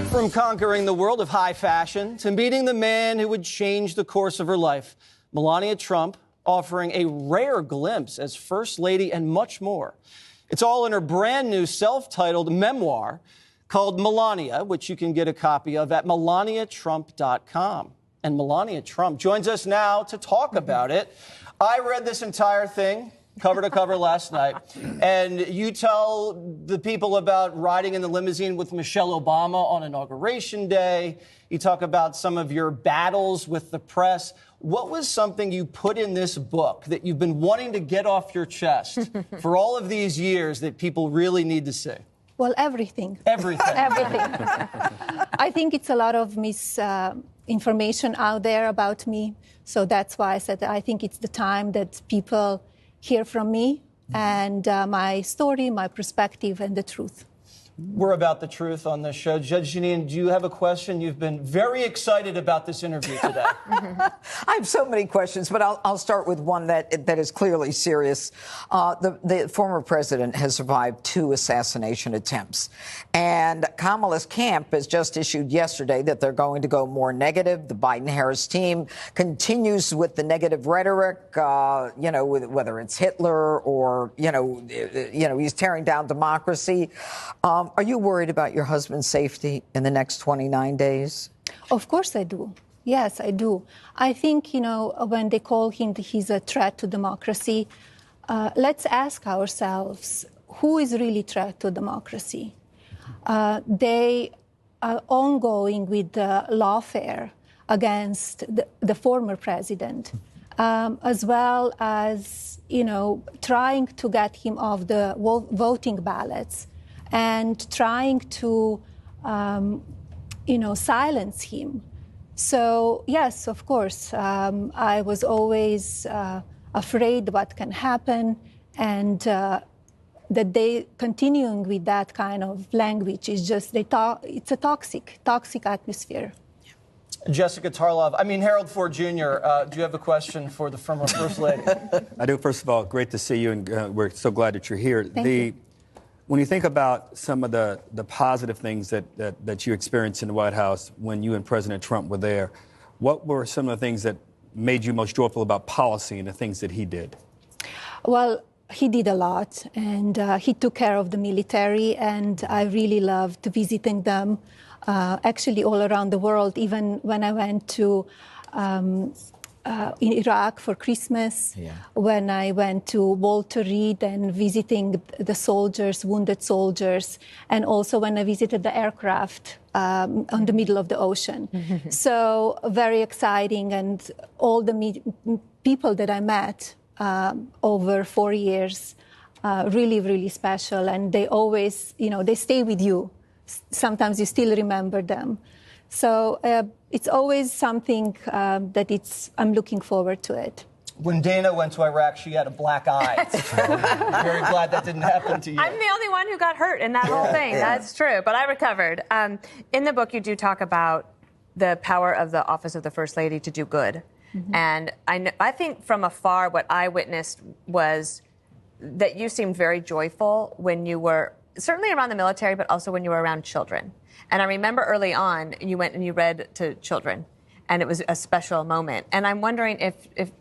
From conquering the world of high fashion to meeting the man who would change the course of her life, Melania Trump offering a rare glimpse as First Lady and much more. It's all in her brand new self-titled memoir called Melania, which you can get a copy of at melaniatrump.com. And Melania Trump joins us now to talk about it. I read this entire thing cover to cover last night, and you tell the people about riding in the limousine with Michelle Obama on Inauguration Day. You talk about some of your battles with the press. What was something you put in this book that you've been wanting to get off your chest for all of these years that people really need to see? Well, everything. Everything. Everything. I think it's a lot of misinformation out there about me. So that's why I said that I think it's the time that people hear from me and my story, my perspective, and the truth. We're about the truth on this show. Judge Jeanine, do you have a question? You've been very excited about this interview today. I have so many questions, but I'll start with one that is clearly serious. The former president has survived 2 assassination attempts. And Kamala's camp has just issued yesterday that they're going to go more negative. The Biden-Harris team continues with the negative rhetoric, whether it's Hitler or, he's tearing down democracy. Are you worried about your husband's safety in the next 29 days? Of course I do. Yes, I do. I think, when they call him, he's a threat to democracy, let's ask ourselves, who is really a threat to democracy? They are ongoing with the lawfare against the former president, as well as, trying to get him off the voting ballots and trying to, silence him. So, yes, of course, I was always afraid what can happen, and that they continuing with that kind of language is just, it's a toxic atmosphere. Jessica Tarlov, Harold Ford Jr., do you have a question for the former First Lady? I do. First of all, great to see you, and we're so glad that you're here. Thank you. When you think about some of the positive things that you experienced in the White House when you and President Trump were there, what were some of the things that made you most joyful about policy and the things that he did? Well, he did a lot, and he took care of the military, and I really loved visiting them, actually all around the world, even when I went to in Iraq for Christmas, when I went to Walter Reed and visiting the soldiers, wounded soldiers, and also when I visited the aircraft on the middle of the ocean. So very exciting, and all the people that I met over 4 years, really, really special, and they always, they stay with you. Sometimes you still remember them. So it's always something that I'm looking forward to it. When Dana went to Iraq, she had a black eye. I'm very glad that didn't happen to you. I'm the only one who got hurt in that whole thing. Yeah. That's true, but I recovered. In the book, you do talk about the power of the office of the First Lady to do good. And I think from afar, what I witnessed was that you seemed very joyful when you were certainly around the military, but also when you were around children. And I remember early on, you went and you read to children, and it was a special moment. And I'm wondering if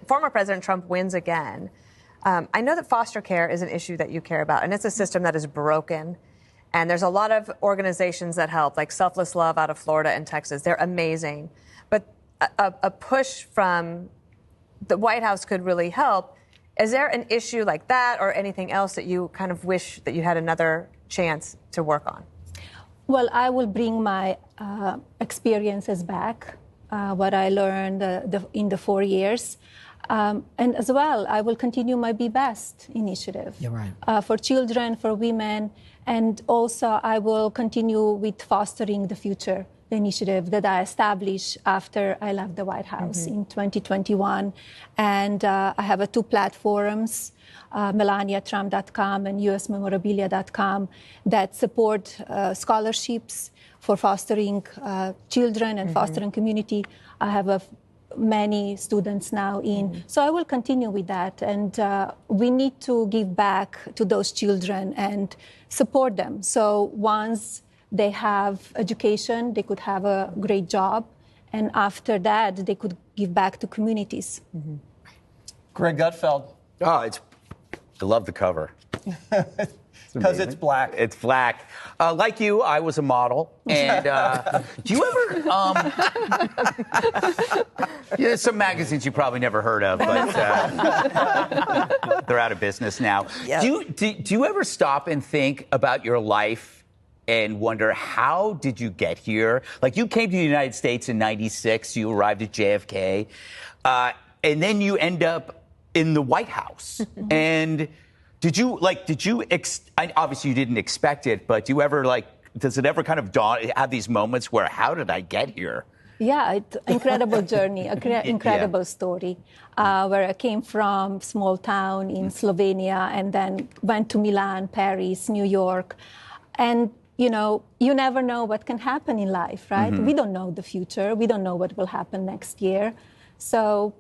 former President Trump wins again, I know that foster care is an issue that you care about, and it's a system that is broken. And there's a lot of organizations that help, like Selfless Love out of Florida and Texas. They're amazing. But a push from the White House could really help. Is there an issue like that or anything else that you kind of wish that you had another chance to work on? Well, I will bring my experiences back, what I learned in the 4 years. And as well, I will continue my Be Best initiative. You're right. For children, for women. And also, I will continue with Fostering the Future, the initiative that I established after I left the White House in 2021. And I have 2 platforms, melaniatrump.com and usmemorabilia.com, that support scholarships for fostering children and fostering community. I have many students now in. So I will continue with that. And we need to give back to those children and support them. So once they have education, they could have a great job, and after that, they could give back to communities. Mm-hmm. Greg Gutfeld. Oh, I love the cover. Because it's black. It's black. Like you, I was a model. And do you ever... there's some magazines you probably never heard of, but they're out of business now. Yeah. Do you ever stop and think about your life and wonder, how did you get here? Like, you came to the United States in '96. You arrived at JFK. And then you end up in the White House. And... obviously you didn't expect it, but does it ever kind of have these moments where, how did I get here? Yeah, incredible journey, incredible story, where I came from small town in Slovenia and then went to Milan, Paris, New York. And, you never know what can happen in life, right? We don't know the future. We don't know what will happen next year. So,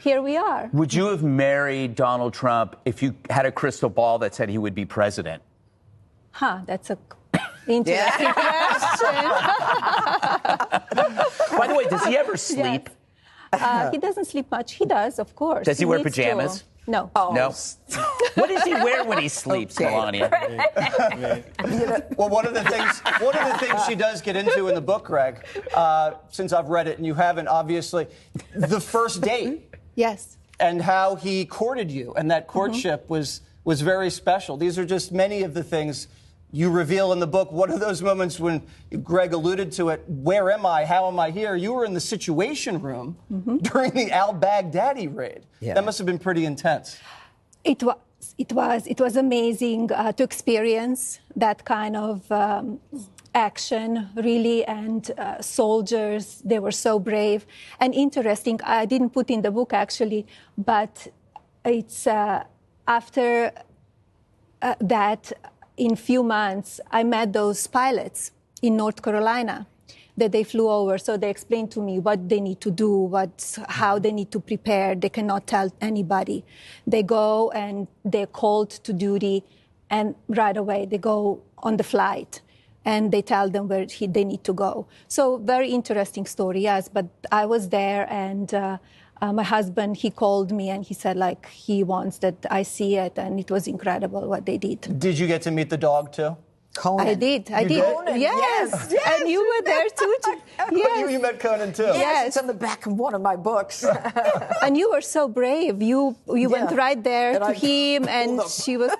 here we are. Would you have married Donald Trump if you had a crystal ball that said he would be president? That's a interesting question. By the way, does he ever sleep? Yes. He doesn't sleep much. He does, of course. Does he wear pajamas? No. Oh. No? What does he wear when he sleeps, Melania? Well, one of the things she does get into in the book, Greg, since I've read it and you haven't, obviously, the first date. Yes. And how he courted you, and that courtship was very special. These are just many of the things you reveal in the book. One of those moments when Greg alluded to it, where am I? How am I here? You were in the Situation Room during the al-Baghdadi raid. Yeah. That must have been pretty intense. It was amazing to experience that kind of action, really, and soldiers, they were so brave and interesting. I didn't put in the book, actually, but it's after that, in few months, I met those pilots in North Carolina that they flew over. So they explained to me what they need to do, how they need to prepare. They cannot tell anybody. They go and they're called to duty, and right away they go on the flight and they tell them where they need to go. So very interesting story, yes. But I was there, and my husband, he called me and he said, he wants that I see it, and it was incredible what they did. Did you get to meet the dog, too? Conan. I did. Conan, yes. And you were there, too. Yes. You met Conan, too. Yes, it's on the back of one of my books. And you were so brave. You went right there to him, and she was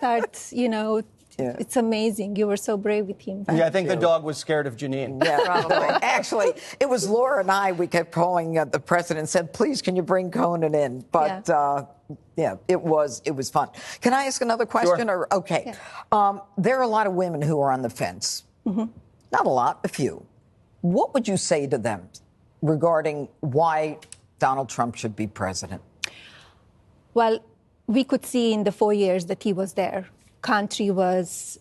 it's amazing. You were so brave with him. Yeah, I think the dog was scared of Janine. Yeah, probably. Actually, it was Laura and I. We kept calling the president and said, please, can you bring Conan in? But, it was fun. Can I ask another question? Sure. Okay. Yeah. There are a lot of women who are on the fence. Not a lot, a few. What would you say to them regarding why Donald Trump should be president? Well, we could see in the 4 years that he was there, country was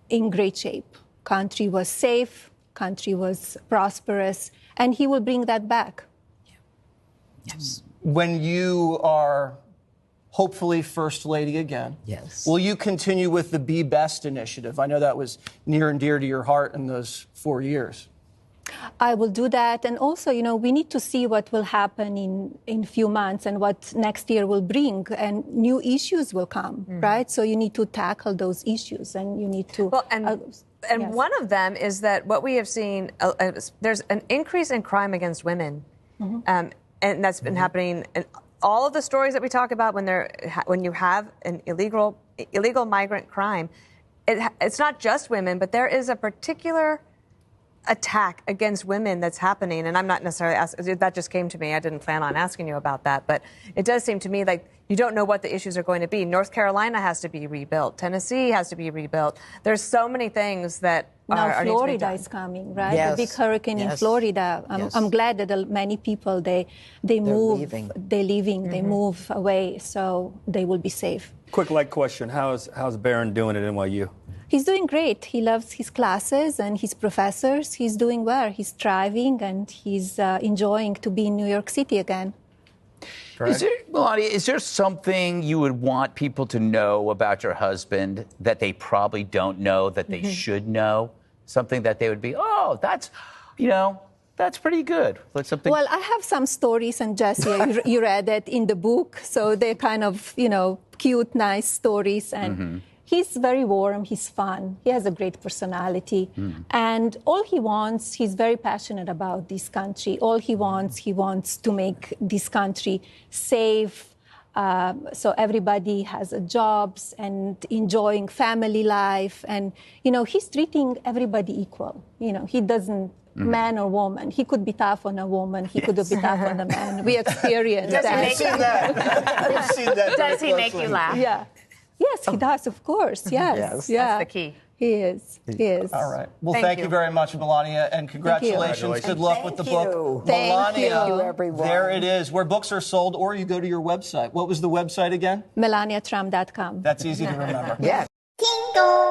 in great shape. Country was safe. Country was prosperous. And he will bring that back. Yeah. Yes. When you are hopefully First Lady again, yes, will you continue with the Be Best initiative? I know that was near and dear to your heart in those 4 years. I will do that. And also, we need to see what will happen in few months and what next year will bring. And new issues will come, right? So you need to tackle those issues, and you need to... Well, and one of them is that what we have seen, there's an increase in crime against women. And that's been happening in all of the stories that we talk about when you have an illegal migrant crime. It's not just women, but there is a particular attack against women that's happening. And I'm not necessarily asking, that just came to me. I didn't plan on asking you about that. But it does seem to me like you don't know what the issues are going to be. North Carolina has to be rebuilt. Tennessee has to be rebuilt. There's so many things that now Florida is coming, right? Yes. The big hurricane in Florida. I'm glad that many people, they move. They're leaving. They move away, so they will be safe. Quick light question. How's Barron doing at NYU? He's doing great. He loves his classes and his professors. He's doing well. He's thriving, and he's enjoying to be in New York City again. Melania, is there something you would want people to know about your husband that they probably don't know that they should know? Something that they would be, oh, that's pretty good. Like something. Well, I have some stories, and Jesse, you read it in the book, so they're kind of, cute, nice stories, and he's very warm, he's fun, he has a great personality, and all he wants, he's very passionate about this country. All he wants to make this country safe, so everybody has jobs and enjoying family life, and, he's treating everybody equal. He doesn't, man or woman. He could be tough on a woman. He could be tough on a man. We experienced that. We've seen that. Does he make you laugh? Yeah. Yes, he does, of course. Yes. Yeah. That's the key. He is. All right. Well, thank you very much, Melania, and congratulations. Good luck with the book. Thank you, Melania, everyone. there it is, where books are sold, or you go to your website. What was the website again? MelaniaTrump.com. That's easy to remember. Yeah. Jingle.